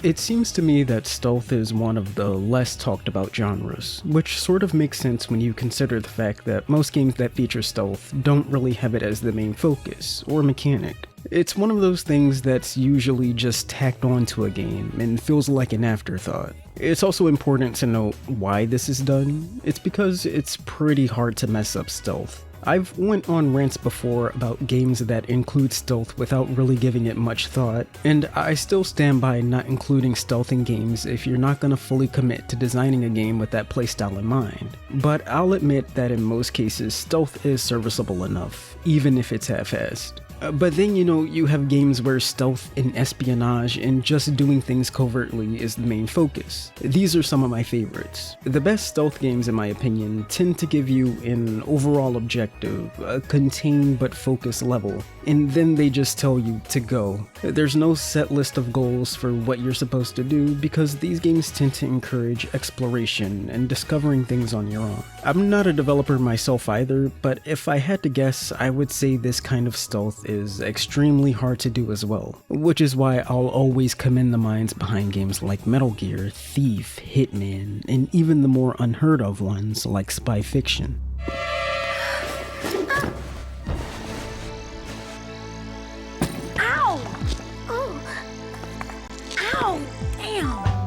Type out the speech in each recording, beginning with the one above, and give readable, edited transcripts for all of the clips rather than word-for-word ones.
It seems to me that stealth is one of the less talked about genres, which sort of makes sense when you consider the fact that most games that feature stealth don't really have it as the main focus or mechanic. It's one of those things that's usually just tacked onto a game and feels like an afterthought. It's also important to note why this is done. It's because it's pretty hard to mess up stealth. I've went on rants before about games that include stealth without really giving it much thought, and I still stand by not including stealth in games if you're not going to fully commit to designing a game with that playstyle in mind. But I'll admit that in most cases, stealth is serviceable enough, even if it's half-assed. But then, you have games where stealth and espionage and just doing things covertly is the main focus. These are some of my favorites. The best stealth games, in my opinion, tend to give you an overall objective, a contained but focused level, and then they just tell you to go. There's no set list of goals for what you're supposed to do because these games tend to encourage exploration and discovering things on your own. I'm not a developer myself either, but if I had to guess, I would say this kind of stealth is extremely hard to do as well, which is why I'll always commend the minds behind games like Metal Gear, Thief, Hitman, and even the more unheard of ones like Spy Fiction.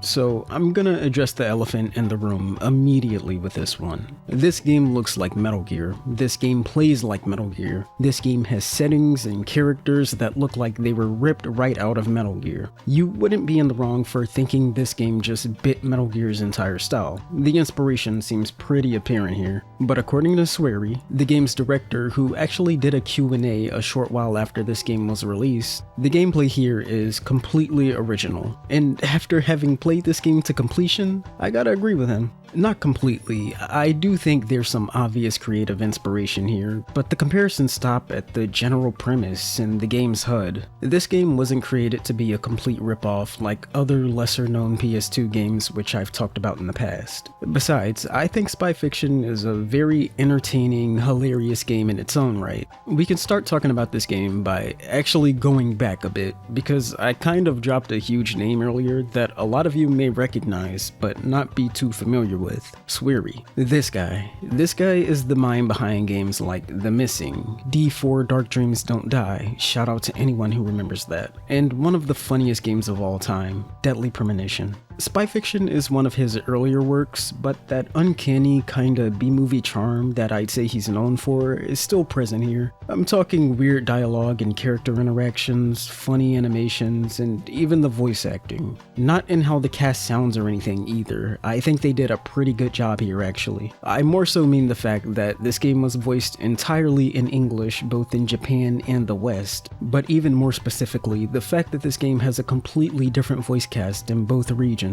So I'm gonna address the elephant in the room immediately with this one. This game looks like Metal Gear. This game plays like Metal Gear. This game has settings and characters that look like they were ripped right out of Metal Gear. You wouldn't be in the wrong for thinking this game just bit Metal Gear's entire style. The inspiration seems pretty apparent here. But according to SWERY, the game's director, who actually did a Q&A a short while after this game was released, the gameplay here is completely original. And after having played this game to completion, I gotta agree with him. Not completely. I do think there's some obvious creative inspiration here, but the comparisons stop at the general premise and the game's HUD. This game wasn't created to be a complete ripoff like other lesser known PS2 games which I've talked about in the past. Besides, I think Spy Fiction is a very entertaining, hilarious game in its own right. We can start talking about this game by actually going back a bit, because I kind of dropped a huge name earlier that a lot of you may recognize but not be too familiar with. SWERY. This guy is the mind behind games like The Missing, D4 Dark Dreams Don't Die, shout out to anyone who remembers that, and one of the funniest games of all time, Deadly Premonition. Spy Fiction is one of his earlier works, but that uncanny kinda B-movie charm that I'd say he's known for is still present here. I'm talking weird dialogue and character interactions, funny animations, and even the voice acting. Not in how the cast sounds or anything either. I think they did a pretty good job here actually. I more so mean the fact that this game was voiced entirely in English both in Japan and the West, but even more specifically, the fact that this game has a completely different voice cast in both regions.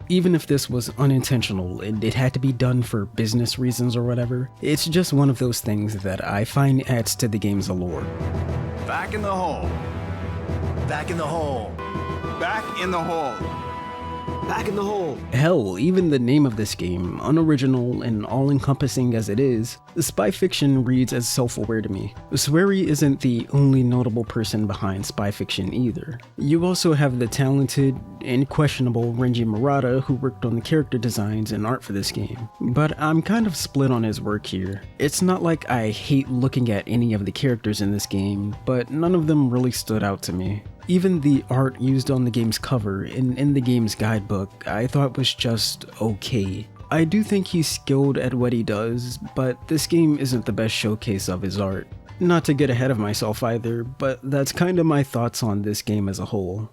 Even if this was unintentional and it had to be done for business reasons or whatever, it's just one of those things that I find adds to the game's allure. Back in the hole. Back in the hole. Back in the hole. Back in the hole. Hell, even the name of this game, unoriginal and all-encompassing as it is, Spy Fiction reads as self-aware to me. SWERY isn't the only notable person behind Spy Fiction either. You also have the talented and questionable Renji Murata, who worked on the character designs and art for this game. But I'm kind of split on his work here. It's not like I hate looking at any of the characters in this game, but none of them really stood out to me. Even the art used on the game's cover and in the game's guidebook, I thought was just okay. I do think he's skilled at what he does, but this game isn't the best showcase of his art. Not to get ahead of myself either, but that's kind of my thoughts on this game as a whole.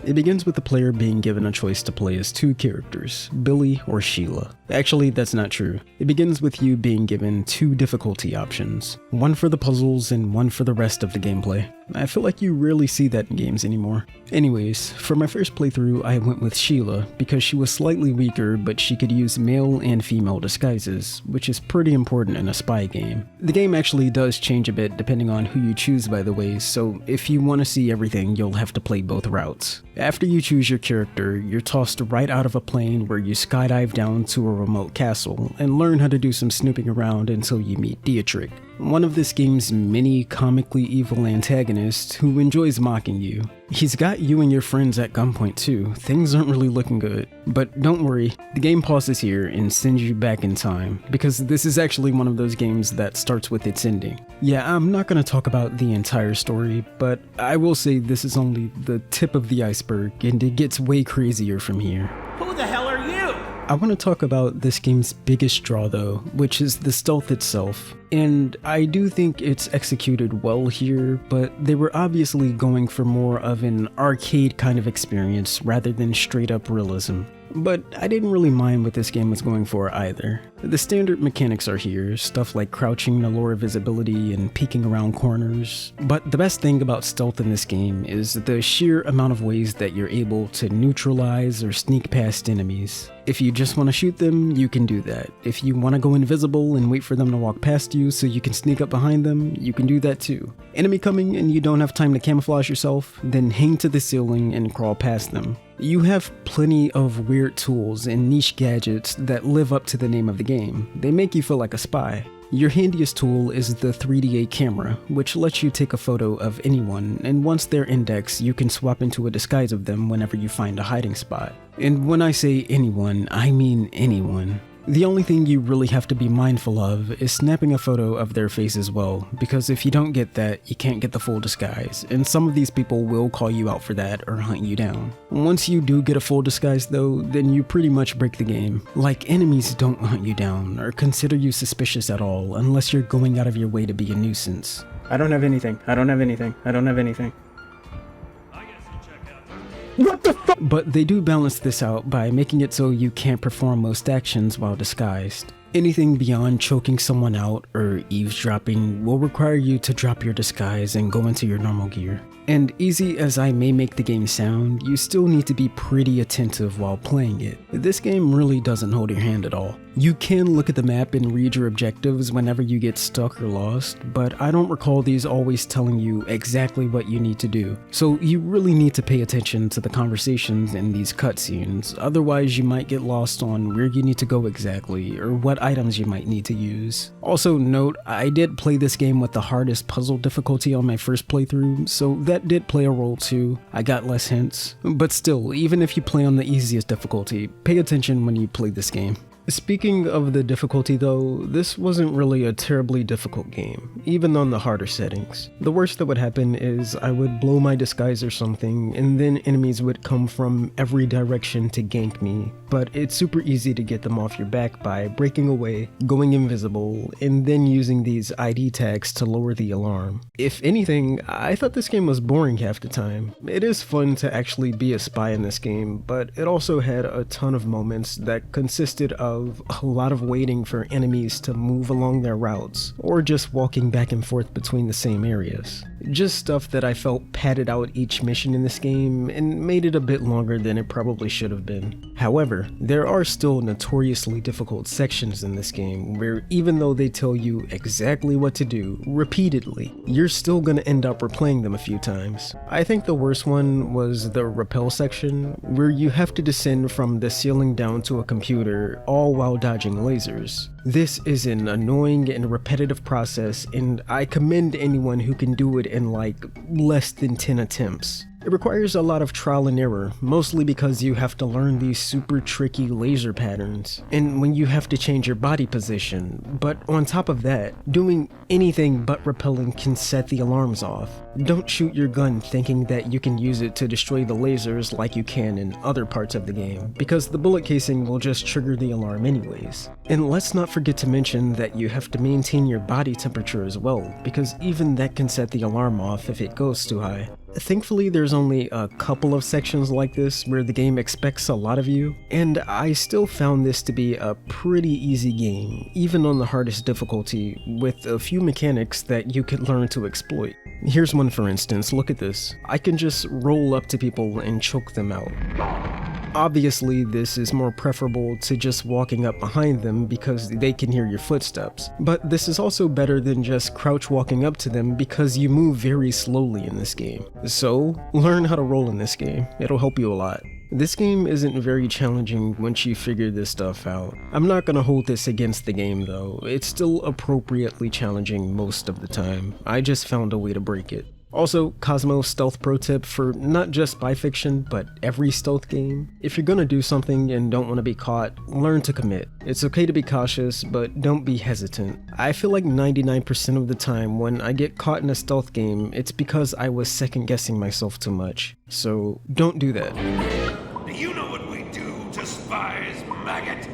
It begins with the player being given a choice to play as two characters, Billy or Sheila. Actually, that's not true. It begins with you being given two difficulty options, one for the puzzles and one for the rest of the gameplay. I feel like you rarely see that in games anymore. Anyways, for my first playthrough I went with Sheila because she was slightly weaker but she could use male and female disguises, which is pretty important in a spy game. The game actually does change a bit depending on who you choose by the way, so if you want to see everything you'll have to play both routes. After you choose your character, you're tossed right out of a plane where you skydive down to a remote castle and learn how to do some snooping around until you meet Dietrich. one of this game's many comically evil antagonists who enjoys mocking you. He's got you and your friends at gunpoint too. Things aren't really looking good. But don't worry, the game pauses here and sends you back in time, because this is actually one of those games that starts with its ending. Yeah, I'm not going to talk about the entire story, but I will say this is only the tip of the iceberg, and it gets way crazier from here. Who the hell are you? I want to talk about this game's biggest draw though, which is the stealth itself. And I do think it's executed well here, but they were obviously going for more of an arcade kind of experience rather than straight up realism. But I didn't really mind what this game was going for either. The standard mechanics are here, stuff like crouching to lower visibility and peeking around corners. But the best thing about stealth in this game is the sheer amount of ways that you're able to neutralize or sneak past enemies. If you just want to shoot them, you can do that. If you want to go invisible and wait for them to walk past you so you can sneak up behind them, you can do that too. Enemy coming and you don't have time to camouflage yourself, then hang to the ceiling and crawl past them. You have plenty of weird tools and niche gadgets that live up to the name of the game. They make you feel like a spy. Your handiest tool is the 3DA camera, which lets you take a photo of anyone, and once they're indexed, you can swap into a disguise of them whenever you find a hiding spot. And when I say anyone, I mean anyone. The only thing you really have to be mindful of is snapping a photo of their face as well, because if you don't get that, you can't get the full disguise, and some of these people will call you out for that or hunt you down. Once you do get a full disguise though, then you pretty much break the game. Like, enemies don't hunt you down or consider you suspicious at all unless you're going out of your way to be a nuisance. I don't have anything. I don't have anything. I don't have anything. What the fuck? But they do balance this out by making it so you can't perform most actions while disguised. Anything beyond choking someone out or eavesdropping will require you to drop your disguise and go into your normal gear. And easy as I may make the game sound, you still need to be pretty attentive while playing it. This game really doesn't hold your hand at all. You can look at the map and read your objectives whenever you get stuck or lost, but I don't recall these always telling you exactly what you need to do. So you really need to pay attention to the conversations in these cutscenes, otherwise you might get lost on where you need to go exactly or what items you might need to use. Also note, I did play this game with the hardest puzzle difficulty on my first playthrough, so that did play a role too. I got less hints. But still, even if you play on the easiest difficulty, pay attention when you play this game. Speaking of the difficulty though, this wasn't really a terribly difficult game, even on the harder settings. The worst that would happen is I would blow my disguise or something, and then enemies would come from every direction to gank me, but it's super easy to get them off your back by breaking away, going invisible, and then using these ID tags to lower the alarm. If anything, I thought this game was boring half the time. It is fun to actually be a spy in this game, but it also had a ton of moments that consisted of a lot of waiting for enemies to move along their routes, or just walking back and forth between the same areas. Just stuff that I felt padded out each mission in this game and made it a bit longer than it probably should have been. However, there are still notoriously difficult sections in this game where even though they tell you exactly what to do repeatedly, you're still gonna end up replaying them a few times. I think the worst one was the rappel section, where you have to descend from the ceiling down to a computer, all while dodging lasers. This is an annoying and repetitive process, and I commend anyone who can do it in like less than 10 attempts. It requires a lot of trial and error, mostly because you have to learn these super tricky laser patterns, and when you have to change your body position. But on top of that, doing anything but rappelling can set the alarms off. Don't shoot your gun thinking that you can use it to destroy the lasers like you can in other parts of the game, because the bullet casing will just trigger the alarm anyways. And let's not forget to mention that you have to maintain your body temperature as well, because even that can set the alarm off if it goes too high. Thankfully, there's only a couple of sections like this where the game expects a lot of you, and I still found this to be a pretty easy game, even on the hardest difficulty, with a few mechanics that you could learn to exploit. Here's one for instance, look at this. I can just roll up to people and choke them out. Obviously, this is more preferable to just walking up behind them because they can hear your footsteps, but this is also better than just crouch walking up to them because you move very slowly in this game. So, learn how to roll in this game, it'll help you a lot. This game isn't very challenging once you figure this stuff out. I'm not gonna hold this against the game though, it's still appropriately challenging most of the time. I just found a way to break it. Also, Cosmo stealth pro tip for not just spy fiction, but every stealth game. If you're gonna do something and don't want to be caught, learn to commit. It's okay to be cautious, but don't be hesitant. I feel like 99% of the time when I get caught in a stealth game, it's because I was second guessing myself too much. So don't do that. Do you know what we do to spies, maggot?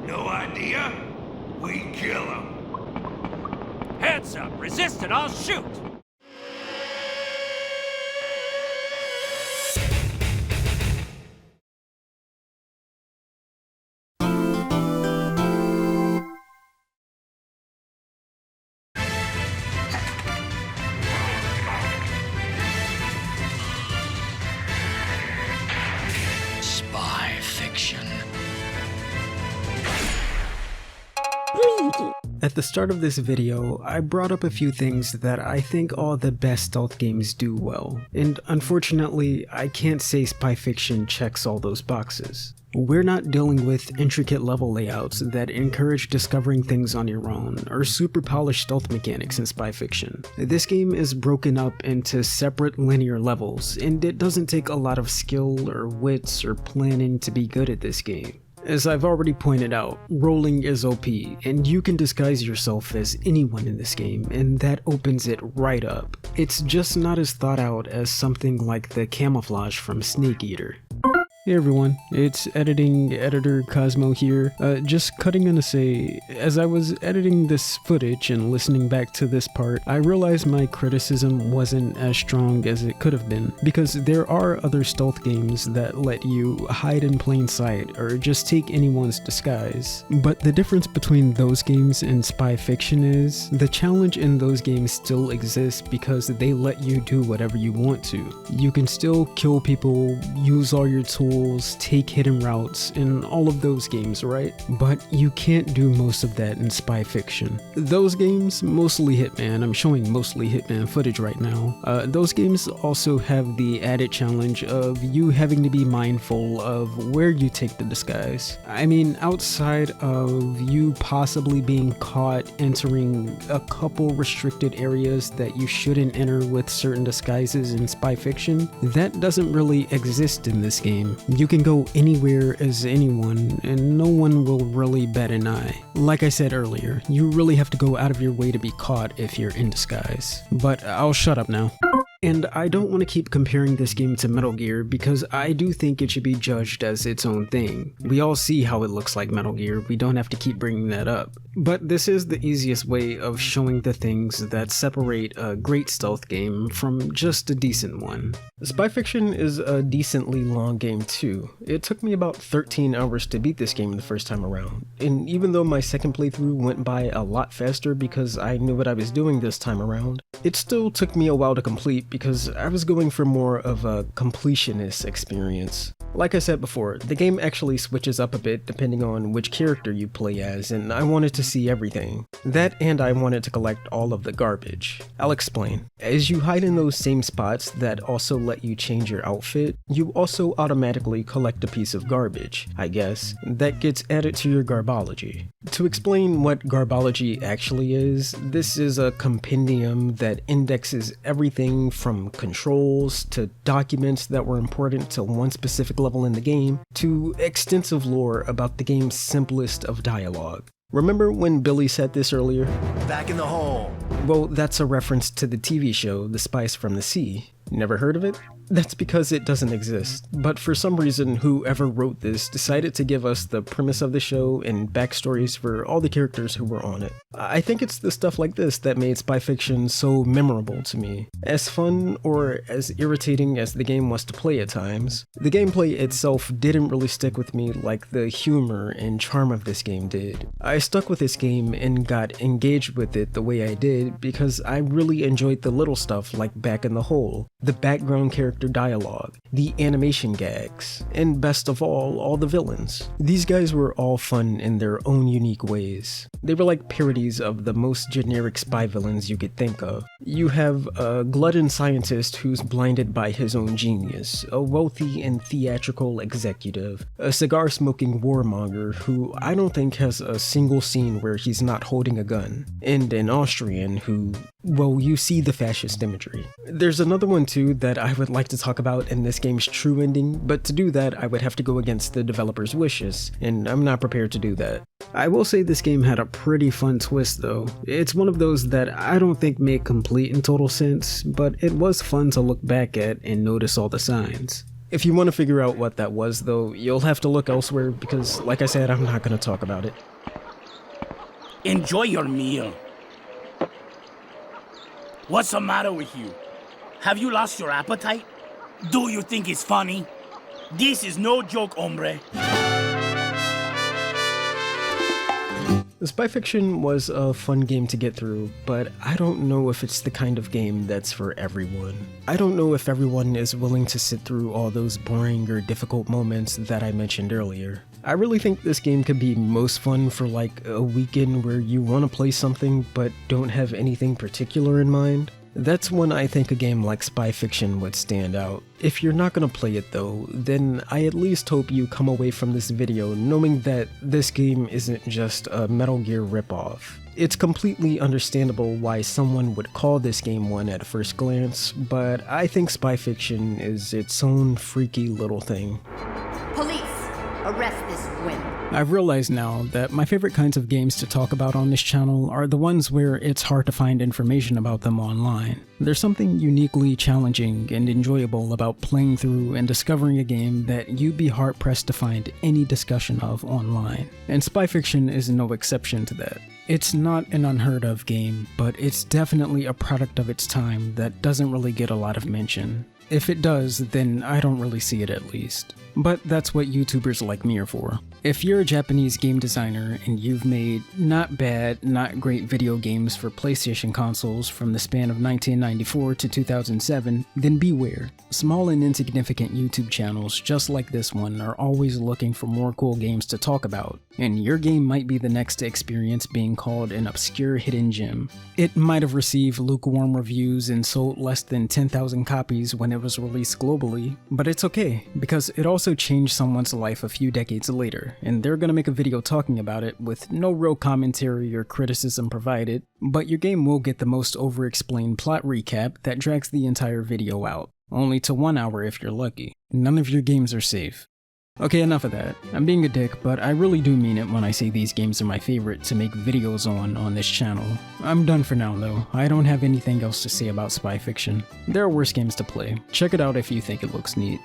No idea? We kill them. Hands up! Resist and I'll shoot! Spy fiction. At the start of this video, I brought up a few things that I think all the best stealth games do well, and unfortunately, I can't say spy fiction checks all those boxes. We're not dealing with intricate level layouts that encourage discovering things on your own, or super polished stealth mechanics in spy fiction. This game is broken up into separate linear levels, and it doesn't take a lot of skill or wits or planning to be good at this game. As I've already pointed out, rolling is OP, and you can disguise yourself as anyone in this game, and that opens it right up. It's just not as thought out as something like the camouflage from Snake Eater. Hey everyone, it's editing editor Cosmo here. Just cutting in to say, as I was editing this footage and listening back to this part, I realized my criticism wasn't as strong as it could have been, because there are other stealth games that let you hide in plain sight or just take anyone's disguise. But the difference between those games and spy fiction is, the challenge in those games still exists because they let you do whatever you want to. You can still kill people, use all your tools, take hidden routes in all of those games, right? But you can't do most of that in spy fiction. Those games, mostly Hitman, I'm showing mostly Hitman footage right now, those games also have the added challenge of you having to be mindful of where you take the disguise. I mean, outside of you possibly being caught entering a couple restricted areas that you shouldn't enter with certain disguises in spy fiction, that doesn't really exist in this game. You can go anywhere as anyone, and no one will really bat an eye. Like I said earlier, you really have to go out of your way to be caught if you're in disguise. But I'll shut up now. And I don't want to keep comparing this game to Metal Gear because I do think it should be judged as its own thing. We all see how it looks like Metal Gear, we don't have to keep bringing that up. But this is the easiest way of showing the things that separate a great stealth game from just a decent one. Spy Fiction is a decently long game too. It took me about 13 hours to beat this game the first time around, and even though my second playthrough went by a lot faster because I knew what I was doing this time around, it still took me a while to complete because I was going for more of a completionist experience. Like I said before, the game actually switches up a bit depending on which character you play as, and I wanted to see everything. That and I wanted to collect all of the garbage. I'll explain. As you hide in those same spots that also let you change your outfit, you also automatically collect a piece of garbage, I guess, that gets added to your garbology. To explain what garbology actually is, this is a compendium that indexes everything from controls to documents that were important to one specific level in the game to extensive lore about the game's simplest of dialogue. Remember when Billy said this earlier? Back in the hole. Well, that's a reference to the TV show The Spice from the Sea. Never heard of it? That's because it doesn't exist, but for some reason whoever wrote this decided to give us the premise of the show and backstories for all the characters who were on it. I think it's the stuff like this that made spy fiction so memorable to me. As fun or as irritating as the game was to play at times, the gameplay itself didn't really stick with me like the humor and charm of this game did. I stuck with this game and got engaged with it the way I did because I really enjoyed the little stuff like Back in the Hole, the background character dialogue, the animation gags, and best of all the villains. These guys were all fun in their own unique ways. They were like parodies of the most generic spy villains you could think of. You have a glutton scientist who's blinded by his own genius, a wealthy and theatrical executive, a cigar-smoking warmonger who I don't think has a single scene where he's not holding a gun, and an Austrian who, well, you see the fascist imagery. There's another one too that I would like to talk about in this game's true ending, but to do that I would have to go against the developer's wishes, and I'm not prepared to do that. I will say this game had a pretty fun twist though. It's one of those that I don't think make complete and total sense, but it was fun to look back at and notice all the signs. If you want to figure out what that was though, you'll have to look elsewhere because, like I said, I'm not going to talk about it. Enjoy your meal. What's the matter with you? Have you lost your appetite? Do you think it's funny? This is no joke, hombre. Spy Fiction was a fun game to get through, but I don't know if it's the kind of game that's for everyone. I don't know if everyone is willing to sit through all those boring or difficult moments that I mentioned earlier. I really think this game could be most fun for like a weekend where you want to play something but don't have anything particular in mind. That's when I think a game like Spy Fiction would stand out. If you're not gonna play it though, then I at least hope you come away from this video knowing that this game isn't just a Metal Gear ripoff. It's completely understandable why someone would call this game one at first glance, but I think Spy Fiction is its own freaky little thing. Police, arrest this wimp. I've realized now that my favorite kinds of games to talk about on this channel are the ones where it's hard to find information about them online. There's something uniquely challenging and enjoyable about playing through and discovering a game that you'd be hard-pressed to find any discussion of online. And Spy Fiction is no exception to that. It's not an unheard of game, but it's definitely a product of its time that doesn't really get a lot of mention. If it does, then I don't really see it at least. But that's what YouTubers like me are for. If you're a Japanese game designer and you've made not bad, not great video games for PlayStation consoles from the span of 1994 to 2007, then beware. Small and insignificant YouTube channels just like this one are always looking for more cool games to talk about, and your game might be the next to experience being called an obscure hidden gem. It might have received lukewarm reviews and sold less than 10,000 copies when it was released globally, but it's okay, because it also changed someone's life a few decades later, and they're gonna make a video talking about it with no real commentary or criticism provided, but your game will get the most over-explained plot recap that drags the entire video out, only to 1 hour if you're lucky. None of your games are safe. Okay, enough of that. I'm being a dick, but I really do mean it when I say these games are my favorite to make videos on this channel. I'm done for now though. I don't have anything else to say about Spy Fiction. There are worse games to play. Check it out if you think it looks neat.